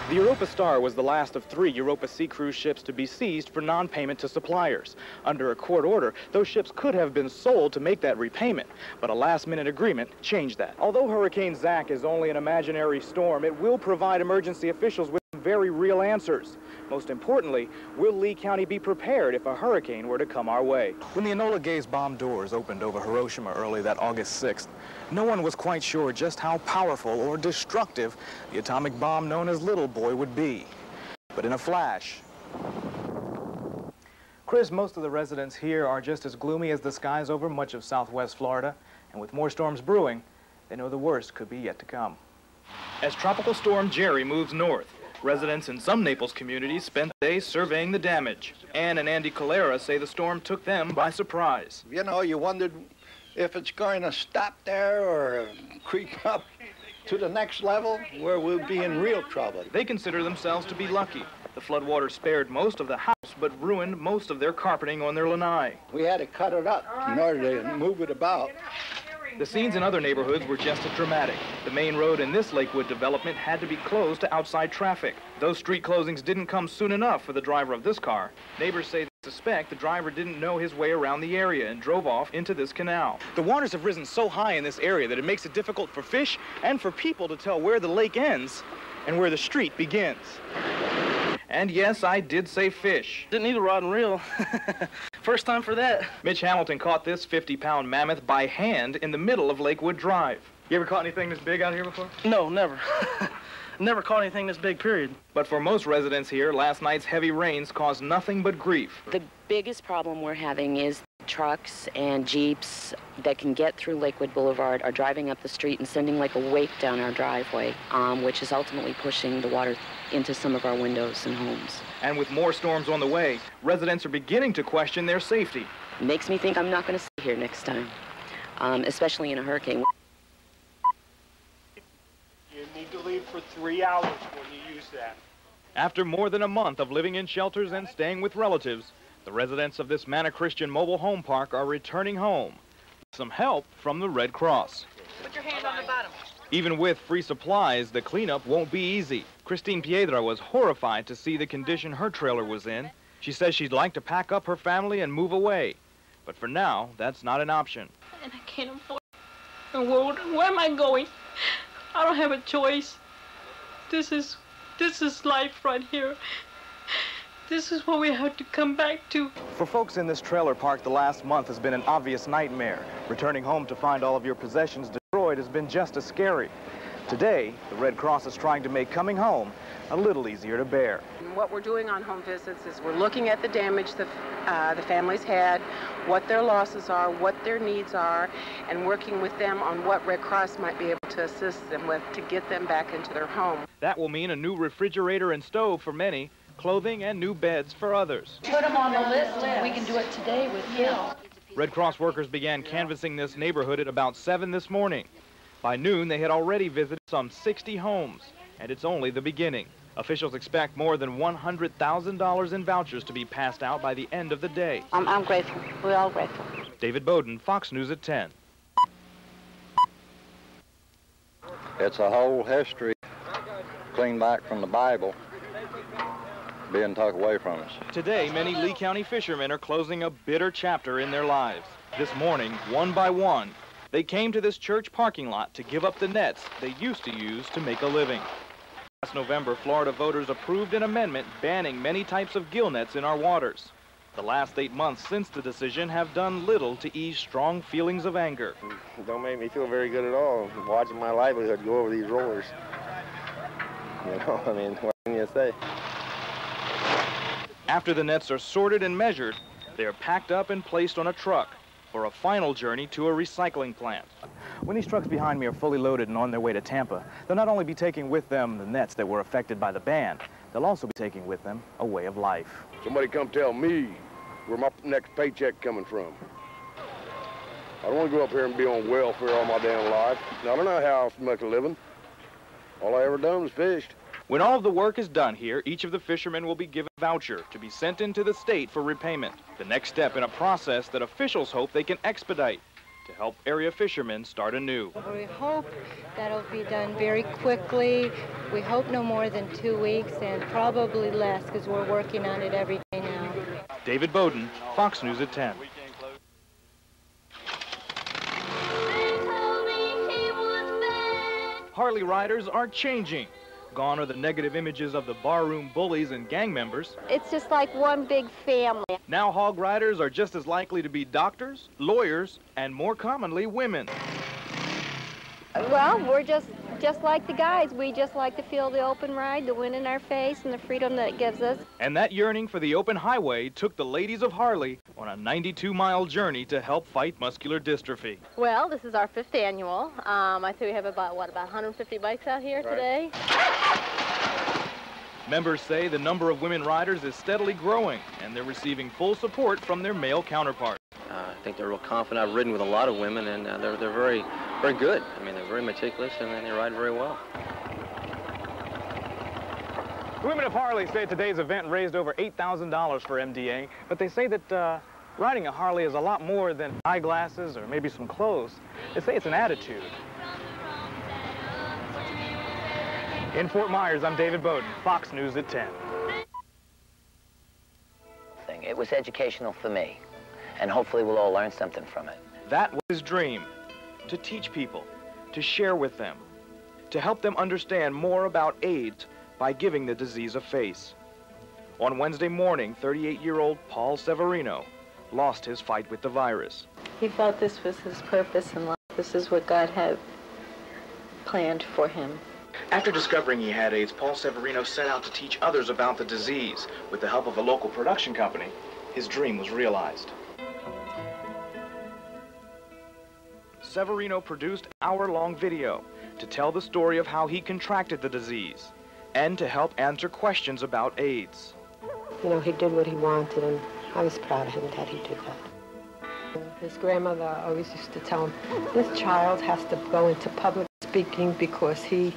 The Europa Star was the last of 3 Europa Sea cruise ships to be seized for non-payment to suppliers. Under a court order, those ships could have been sold to make that repayment, but a last-minute agreement changed that. Although Hurricane Zach is only an imaginary storm, it will provide emergency officials with very real answers. Most importantly, will Lee County be prepared if a hurricane were to come our way? When the Enola Gay's bomb doors opened over Hiroshima early that August 6th, no one was quite sure just how powerful or destructive the atomic bomb known as Little Boy would be. But in a flash... Chris, most of the residents here are just as gloomy as the skies over much of southwest Florida, and with more storms brewing, they know the worst could be yet to come. As Tropical Storm Jerry moves north, residents in some Naples communities spent days surveying the damage. Ann and Andy Calera say the storm took them by surprise. You know, you wondered if it's going to stop there or creep up to the next level where we'll be in real trouble. They consider themselves to be lucky. The floodwater spared most of the house, but ruined most of their carpeting on their lanai. We had to cut it up in order to move it about. The scenes in other neighborhoods were just as dramatic. The main road in this Lakewood development had to be closed to outside traffic. Those street closings didn't come soon enough for the driver of this car. Neighbors say they suspect the driver didn't know his way around the area and drove off into this canal. The waters have risen so high in this area that it makes it difficult for fish and for people to tell where the lake ends and where the street begins. And yes, I did say fish. Didn't need a rod and reel. First time for that. Mitch Hamilton caught this 50-pound mammoth by hand in the middle of Lakewood Drive. You ever caught anything this big out here before? No, never. Never caught anything this big, period. But for most residents here, last night's heavy rains caused nothing but grief. The biggest problem we're having is trucks and Jeeps that can get through Lakewood Boulevard are driving up the street and sending like a wake down our driveway, which is ultimately pushing the water into some of our windows and homes. And with more storms on the way, residents are beginning to question their safety. It makes me think I'm not going to stay here next time, especially in a hurricane. You need to leave for 3 hours when you use that. After more than a month of living in shelters and staying with relatives, the residents of this Manna Christian mobile home park are returning home with some help from the Red Cross. Put your hand on the bottom. Even with free supplies, the cleanup won't be easy. Christine Piedra was horrified to see the condition her trailer was in. She says she'd like to pack up her family and move away. But for now, that's not an option. And I can't afford the world. Where am I going? I don't have a choice. This is life right here. This is what we have to come back to. For folks in this trailer park, the last month has been an obvious nightmare. Returning home to find all of your possessions destroyed has been just as scary. Today, the Red Cross is trying to make coming home a little easier to bear. What we're doing on home visits is we're looking at the damage the families had, what their losses are, what their needs are, and working with them on what Red Cross might be able to assist them with to get them back into their home. That will mean a new refrigerator and stove for many, clothing and new beds for others. Put them on the list and we can do it today with him. Red Cross workers began canvassing this neighborhood at about 7 this morning. By noon, they had already visited some 60 homes, and it's only the beginning. Officials expect more than $100,000 in vouchers to be passed out by the end of the day. I'm grateful. We're all grateful. David Bowden, Fox News at 10. It's a whole history clean back from the Bible being tucked away from us. Today, many Lee County fishermen are closing a bitter chapter in their lives. This morning, one by one, they came to this church parking lot to give up the nets they used to use to make a living. Last November, Florida voters approved an amendment banning many types of gill nets in our waters. The last 8 months since the decision have done little to ease strong feelings of anger. Don't make me feel very good at all, watching my livelihood go over these rollers. You know, I mean, what can you say? After the nets are sorted and measured, they are packed up and placed on a truck for a final journey to a recycling plant. When these trucks behind me are fully loaded and on their way to Tampa, they'll not only be taking with them the nets that were affected by the ban, they'll also be taking with them a way of life. Somebody come tell me where my next paycheck coming from. I don't want to go up here and be on welfare all my damn life. I don't know how else to make a living. All I ever done was fished. When all of the work is done here, each of the fishermen will be given a voucher to be sent into the state for repayment. The next step in a process that officials hope they can expedite to help area fishermen start anew. We hope that'll be done very quickly. We hope no more than 2 weeks, and probably less, because we're working on it every day now. David Bowden, Fox News at 10. Harley riders are changing. Gone are the negative images of the barroom bullies and gang members. It's just like one big family. Now hog riders are just as likely to be doctors, lawyers, and more commonly women. Well, we're just like the guys. We just like to feel the open ride, the wind in our face, and the freedom that it gives us. And that yearning for the open highway took the ladies of Harley on a 92-mile journey to help fight muscular dystrophy. Well, this is our 5th annual. I think we have about 150 bikes out here today. Members say the number of women riders is steadily growing, and they're receiving full support from their male counterparts. I think they're real confident. I've ridden with a lot of women, and they're very good. I mean, they're very meticulous, and they ride very well. The women of Harley say today's event raised over $8,000 for MDA, but they say that riding a Harley is a lot more than eyeglasses or maybe some clothes. They say it's an attitude. In Fort Myers, I'm David Bowden, Fox News at 10. It was educational for me, and hopefully we'll all learn something from it. That was his dream, to teach people, to share with them, to help them understand more about AIDS by giving the disease a face. On Wednesday morning, 38-year-old Paul Severino lost his fight with the virus. He felt this was his purpose in life. This is what God had planned for him. After discovering he had AIDS, Paul Severino set out to teach others about the disease. With the help of a local production company, his dream was realized. Severino produced an hour-long video to tell the story of how he contracted the disease and to help answer questions about AIDS. You know, he did what he wanted, and I was proud of him that he did that. His grandmother always used to tell him, this child has to go into public speaking because he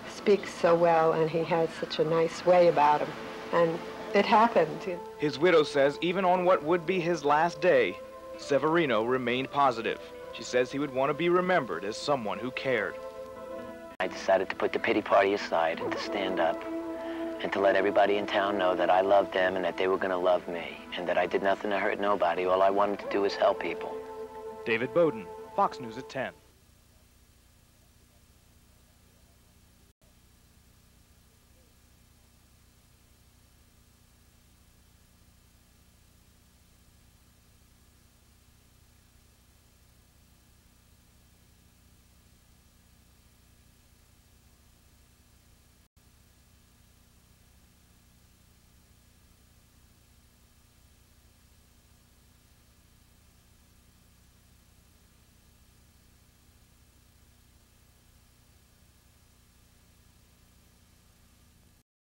speaks so well and he has such a nice way about him. And it happened. His widow says even on what would be his last day, Severino remained positive. She says he would want to be remembered as someone who cared. I decided to put the pity party aside and to stand up and to let everybody in town know that I loved them and that they were going to love me and that I did nothing to hurt nobody. All I wanted to do was help people. David Bowden, Fox News at 10.